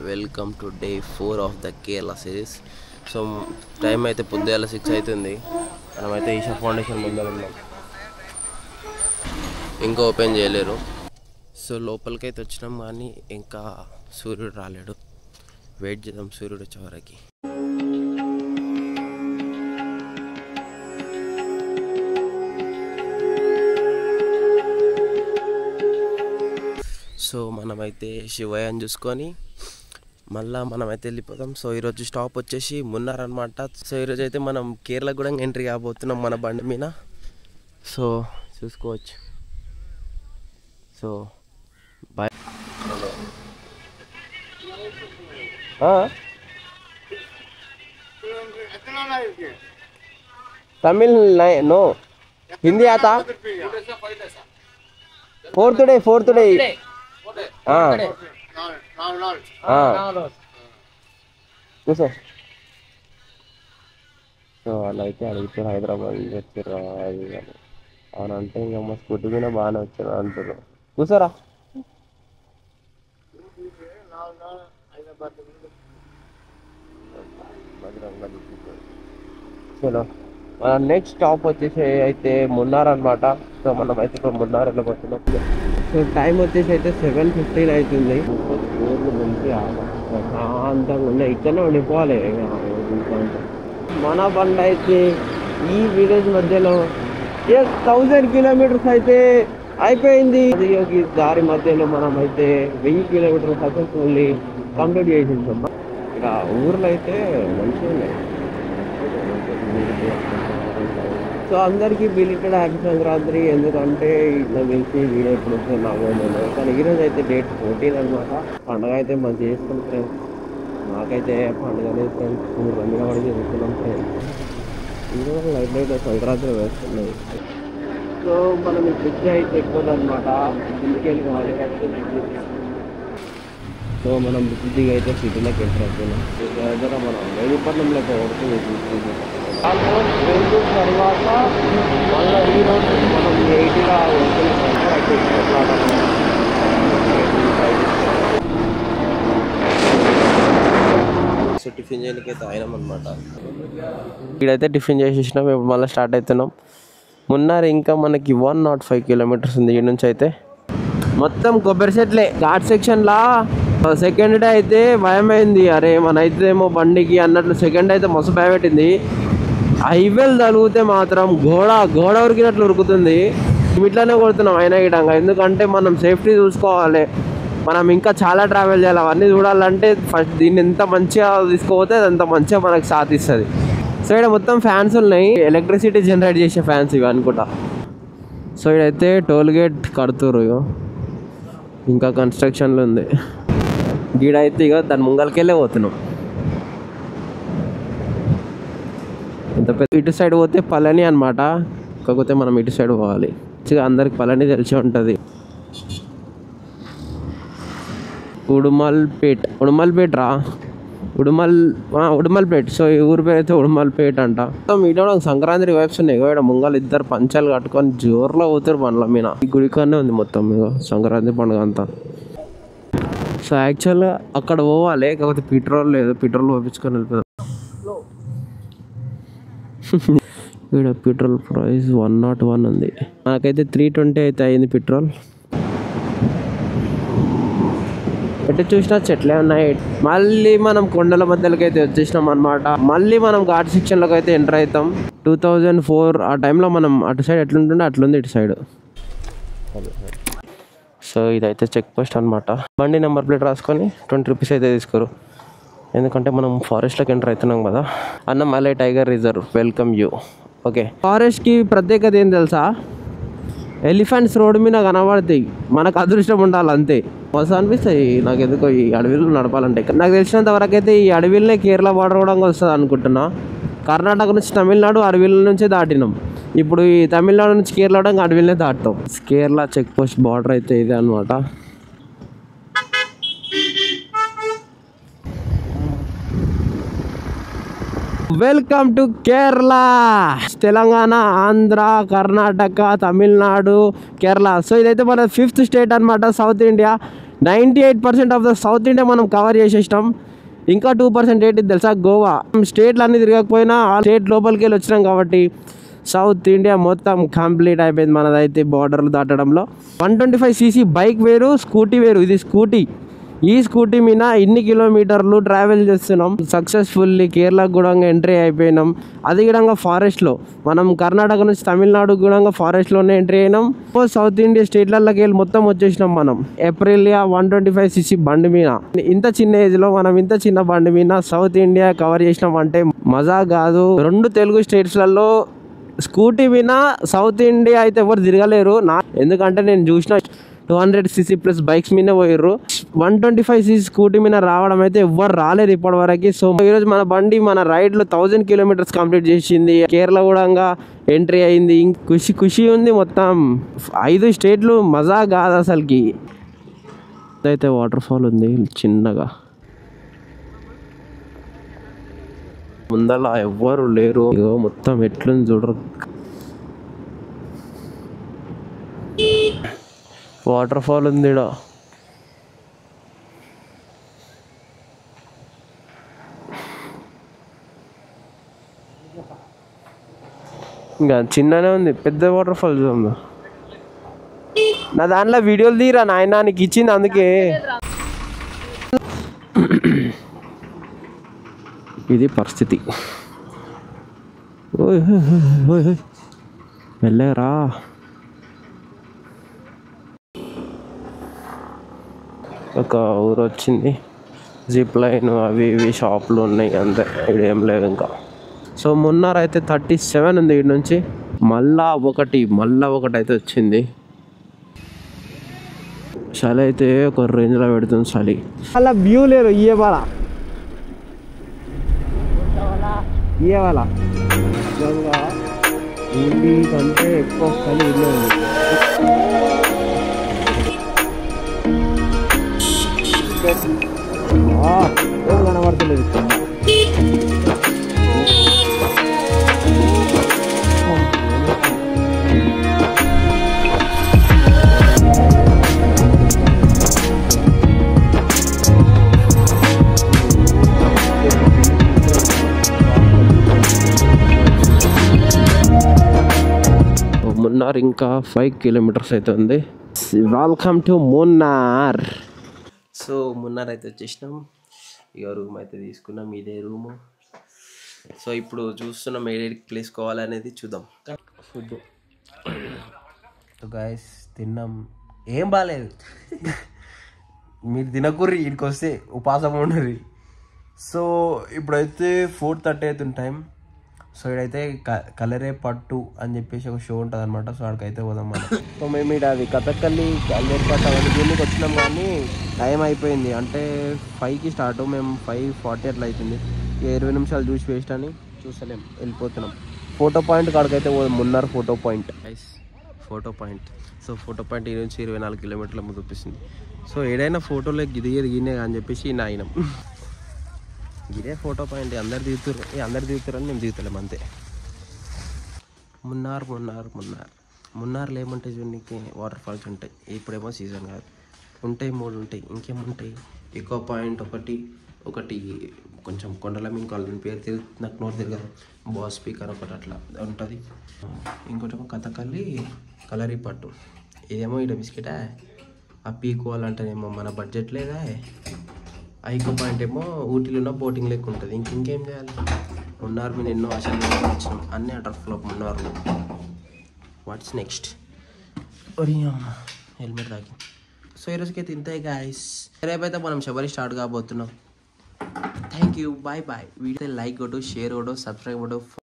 Welcome to day 4 of the Kerala series. So time అయితే పొద్దుగాల 6 అవుతుంది. మనమైతే ఈషా ఫౌండేషన్ ముందర ఉన్నాం, ఇంకా ఓపెన్ చేయలేరు. సో లోపలికైతే వచ్చినాం కానీ ఇంకా సూర్యుడు రాలేడు. వెయిట్ చేద్దాం సూర్యుడు వచ్చే వరకు. సో మనమైతే శివయ్యని చూసుకొని మళ్ళీ మనమైతే వెళ్ళిపోతాం. సో ఈరోజు స్టాప్ వచ్చేసి మున్నార్ అనమాట. సో ఈరోజు అయితే మనం కేరళ కూడా ఎంట్రీ కాబోతున్నాం మన బండి మీద. సో చూసుకోవచ్చు. So bye. Tamil no, Hindi ఆతా? फोर्थ डे చూసా. సో అలా అయితే అడుగుతారు హైదరాబాద్ నుంచి వచ్చారు అది కానీ అవునంటే ఇంకా మా స్కూటీ మీద బాగానే వచ్చారు అంటారు. చూసారా చలో మన నెక్స్ట్ స్టాప్ వచ్చేసి అయితే మున్నార్ అనమాట. సో మనం అయితే ఇప్పుడు మున్నార్ వెళ్ళబోతున్నాం. సో టైం వచ్చేసి అయితే 7:15 అవుతుంది. మంచిగా ప్రశాంతంగా ఉన్నాయి, ఇక్కడనే ఉండిపోవాలి. మన బండి అయితే ఈ విలేజ్ మధ్యలో 1000 కిలోమీటర్స్ అయితే అయిపోయింది. ఈ దారి మధ్యలో మనం అయితే 1000 కిలోమీటర్స్ సక్సెస్ఫుల్లీ కంప్లీట్ చేసేసాం. ఇక ఊర్లో అయితే మంచిగా ఉన్నాయి. సో అందరికీ బిలిటెడ్ హ్యాపీ సంక్రాంతి. ఎందుకంటే ఇట్లా తెలిసి వీడియో ఎప్పుడు వస్తున్నామో నేను, కానీ ఈరోజు అయితే డేట్ 14 అనమాట. పండుగ అయితే మనం చేసుకున్నాం ఫ్రెండ్స్. నాకైతే పండుగ ఫ్రెండ్స్ 3 రోజులుగా పడి చేసుకున్నాం ఫ్రెండ్స్. ఈరోజు లైట్ సంక్రాంతి వేస్తున్నాయి. సో మనం ఈ బ్రిడ్జ్ అయితే ఎక్కువ అనమాట. ఇంటికి వెళ్ళి సో మనం బ్రిడ్జ్ అయితే సిటీలోకి వెళ్ళిపోతున్నాం. దగ్గర మనం వేదిపట్నంలో ఒకటి ఆల్మోస్ట్ 2 తర్వాత మళ్ళీ ఈ రోజు మనం 80గా సో టిఫిన్ చేయడానికి అయితే అయినాం అనమాట. ఇక్కడైతే టిఫిన్ చేసేసినాం. ఇప్పుడు మళ్ళీ స్టార్ట్ అవుతున్నాం. మున్నార్ ఇంకా మనకి 105 కిలోమీటర్స్ ఉంది ఈ నుంచి. అయితే మొత్తం కొబ్బరి చెట్లే. ఘాట్ సెక్షన్లా సెకండ్ డే అయితే భయమైంది. అరే మన అయితే ఏమో బండికి అన్నట్లు సెకండ్ అయితే మస్తు భయపెట్టింది. హైవేలు తగిలితే మాత్రం గోడ ఉరికినట్లు ఉరుకుతుంది. ఇట్లానే కొడుతున్నాం అయినా గిటంగా. ఎందుకంటే మనం సేఫ్టీ చూసుకోవాలి. మనం ఇంకా చాలా ట్రావెల్ చేయాలి. అవన్నీ చూడాలంటే ఫస్ట్ దీన్ని ఎంత మంచిగా తీసుకోపోతే అంత మంచిగా మనకు సాధిస్తుంది. సో ఇక్కడ మొత్తం ఫ్యాన్స్ ఉన్నాయి, ఎలక్ట్రిసిటీ జనరేట్ చేసే ఫ్యాన్స్ ఇవి అనుకుంటా. సో ఇక్కడైతే టోల్ గేట్ కడుతురు, ఇంకా కన్స్ట్రక్షన్లో ఉంది. గీడైతే ఇక దాని ముంగలకెళ్ళే పోతున్నాం. ఇంత పెద్ద ఇటు సైడ్ పోతే పళని అనమాట. కాకపోతే మనం ఇటు సైడ్ పోవాలి. అందరికి పళని తెలిసి ఉంటుంది. ఉడుమల్పేట్ రా, ఉడుమల్పేట్. సో ఈ ఊరి పేరు అయితే ఉడుమల్పేట్ అంట. మొత్తం వీడియో సంక్రాంతి వైబ్స్ ఉన్నాయి. ఇక్కడ ముంగలు ఇద్దరు పంచాలు కట్టుకొని జోరులో పోతారు బండ్ల మీద. ఈ గుడికానే ఉంది మొత్తం ఇక సంక్రాంతి పండుగ అంతా. సో యాక్చువల్గా అక్కడ పోవాలి, కాకపోతే పెట్రోల్ లేదు. పెట్రోల్ పోయించుకొని వెళ్ళిపోతాం. ఇక్కడ పెట్రోల్ ప్రైస్ 101 ఉంది. మనకైతే 320 అయితే అయింది పెట్రోల్. ఎటు చూసినా చెట్లే ఉన్నాయి. మళ్ళీ మనం కొండల మధ్యలోకి అయితే వచ్చేసినాం అనమాట. మళ్ళీ మనం ఘాట్ సెక్షన్లోకి అయితే ఎంటర్ అవుతాం. 2004 ఆ టైంలో మనం అటు సైడ్ ఎట్లుంటుండే అట్లుంది ఇటు సైడ్. సో ఇదైతే చెక్ పోస్ట్ అనమాట. బండి నెంబర్ ప్లేట్ రాసుకొని 20 రూపీస్ అయితే తీసుకోరు. ఎందుకంటే మనం ఫారెస్ట్లోకి ఎంటర్ అవుతున్నాం కదా. Annamalai tiger reserve welcome you. Okay, ఫారెస్ట్కి ప్రత్యేకత ఏం తెలుసా? ఎలిఫెంట్స్ రోడ్డు మీద కనబడతాయి. మనకు అదృష్టం ఉండాలి అంతే. మస్తు అనిపిస్తాయి నాకు ఎందుకో ఈ అడవిలో నడపాలంటే. నాకు తెలిసినంత వరకు అయితే ఈ అడవిలోనే కేరళ బార్డర్ కూడా వస్తుంది అనుకుంటున్నా. కర్ణాటక నుంచి తమిళనాడు అడవిల నుంచే దాటినాం. ఇప్పుడు ఈ తమిళనాడు నుంచి కేరళ అడవిలోనే దాటుతాం. కేరళ చెక్ పోస్ట్ బార్డర్ అయితే ఇదే అనమాట. Welcome to Kerala. Telangana, Andhra, Karnataka, Tamil Nadu, Kerala. So ఇదైతే మన 5th స్టేట్ అనమాట south India. 98% of the south India మనం కవర్ చేసేసినాం. ఇంకా 2% ఏంటి తెలుసా, గోవా. స్టేట్లు అన్నీ తిరగకపోయినా ఆ స్టేట్ లోపలికి వెళ్ళి వచ్చినాం కాబట్టి సౌత్ ఇండియా మొత్తం కంప్లీట్ అయిపోయింది మనదైతే బార్డర్లు దాటడంలో. 125cc బైక్ వేరు, స్కూటీ వేరు. ఇది స్కూటీ. ఈ స్కూటీ మీద ఇన్ని కిలోమీటర్లు ట్రావెల్ చేస్తున్నాం. సక్సెస్ఫుల్లీ కేరళకు కూడా ఎంట్రీ అయిపోయినాం. అది కూడా ఫారెస్ట్లో. మనం కర్ణాటక నుంచి తమిళనాడు కూడా ఫారెస్ట్లోనే ఎంట్రీ అయినాం. సౌత్ ఇండియా స్టేట్లలోకి వెళ్ళి మొత్తం వచ్చేసినాం మనం. ఏప్రిలియా 125cc బండి మీద. ఇంత చిన్న ఏజ్లో మనం ఇంత చిన్న బండి మీద సౌత్ ఇండియా కవర్ చేసినాం అంటే మజా కాదు. 2 తెలుగు స్టేట్స్లలో స్కూటీ మీద సౌత్ ఇండియా అయితే ఎవరు తిరగలేరు. ఎందుకంటే నేను చూసిన 200cc ప్లస్ బైక్స్ మీద పోయిర్రు. 125cc స్కూటీ మీద రావడం అయితే ఎవ్వరు రాలేదు ఇప్పటి వరకు. సో ఈరోజు మన బండి మన రైడ్లో 1000 kilometers కంప్లీట్ చేసింది. కేరళ కూడా ఎంట్రీ అయింది. ఖుషి ఖుషి ఉంది. మొత్తం 5 స్టేట్లు మజా కాదు అసలుకి. అయితే వాటర్ ఫాల్ ఉంది చిన్నగా. ముందల ఎవ్వరు లేరు. ఇగో మొత్తం ఎట్లుంది చూడరు. వాటర్ ఫాల్ ఉంది ఈడ. ఇంకా చిన్ననే ఉంది, పెద్ద వాటర్ ఫాల్ చూద్దాం. నా దాంట్లో వీడియోలు తీరా నాయన, నీకు ఇచ్చింది అందుకే. ఇది పరిస్థితి. వెళ్ళరా. ఒక ఊరు వచ్చింది. జిప్ లైన్ అవి ఇవి షాపులు ఉన్నాయి అంతే, ఇదేం లేదు ఇంకా. సో మున్నార్ అయితే 37 ఉంది ఇటు నుంచి. మళ్ళా ఒకటి అయితే వచ్చింది. చలి అయితే ఒక రేంజ్లో పెడుతుంది చలి. అలా వ్యూ లేదు. ఇయ్యవాలా కంటే ఎక్కువ చలి ఇల్లే ఉంది. ఏం కనబడతలేదు. మున్నార్ ఇంకా 5 kilometers అయితే ఉంది. Welcome to Munnar. So Munnar అయితే వచ్చేసినాం. ఇక రూమ్ అయితే తీసుకున్నాం. ఇదే రూము. సో ఇప్పుడు చూస్తున్నాం ఏ ప్లేస్ కావాలనేది చూద్దాం. ఫుడ్ గాయస్ తిన్నాం, ఏం బాగాలేదు. మీరు తినకుర్రి, ఇక్కడికి వస్తే ఉపాసం ఉండరు. సో ఇప్పుడైతే 4:30 అవుతుంది టైం. సో ఇక్కడైతే కలరే పట్టు అని చెప్పేసి ఒక షో ఉంటుంది అనమాట. సో అక్కడికైతే పోదాం మనం. సో మేము ఇక్కడ అది కథకళి కలర్ పట్టు అవన్నీ దీనికి వచ్చినాం, కానీ టైం అయిపోయింది. అంటే 5కి స్టార్ట్, మేము 5:40 అట్లా అవుతుంది. 20 నిమిషాలు చూసి వేస్ట్ అని చూస్తలేం, వెళ్ళిపోతున్నాం. ఫోటో పాయింట్ కాడికైతే పోదాం. Munnar photo point. Photo point. So photo point ఈ నుంచి 24 kilometers ముందు చూపిస్తుంది. సో ఏదైనా ఫోటోలో గినే అని చెప్పేసి నాయనం. ఇదే ఫోటో పాయింట్. అందరు దిగుతారని మేము దిగుతలేము అంతే. మున్నార్లో ఏముంటాయి చూడడానికి వాటర్ ఫాల్స్ ఉంటాయి. ఇప్పుడేమో సీజన్ కాదు, ఉంటాయి 3 ఉంటాయి. ఇంకేముంటాయి, ఎక్కువ పాయింట్ ఒకటి కొంచెం కొండల మీద కాలని పేరు నాకు నోట్ తిరగదు. బాస్ స్పీకర్ ఒకటి అట్లా ఉంటుంది. ఇంకోటేమో కథకళి కలరీ పట్టు. ఇదేమో ఇక్కడ బిస్కెటా. ఆ పీకోవాలంటేనేమో మన బడ్జెట్ లేదా. ఐకో పాయింట్ ఏమో ఊటీలో ఉన్న బోటింగ్ లెక్క ఉంటుంది. ఇంకేం చేయాలి. మున్నార్ మీద ఎన్నో ఆశలు వచ్చినాం, అన్నీ అటర్ ఫ్లాప్ మున్నార్లో. What's next? హెల్మెట్ తాకి. సో ఈరోజుకైతే ఇంతే గాయస్. రేపైతే మనం శబరి స్టార్ట్ కాబోతున్నాం. Thank you, bye. Video like కొట్టు, షేర్ కొట్టు, సబ్స్క్రైబ్ కొట్టు.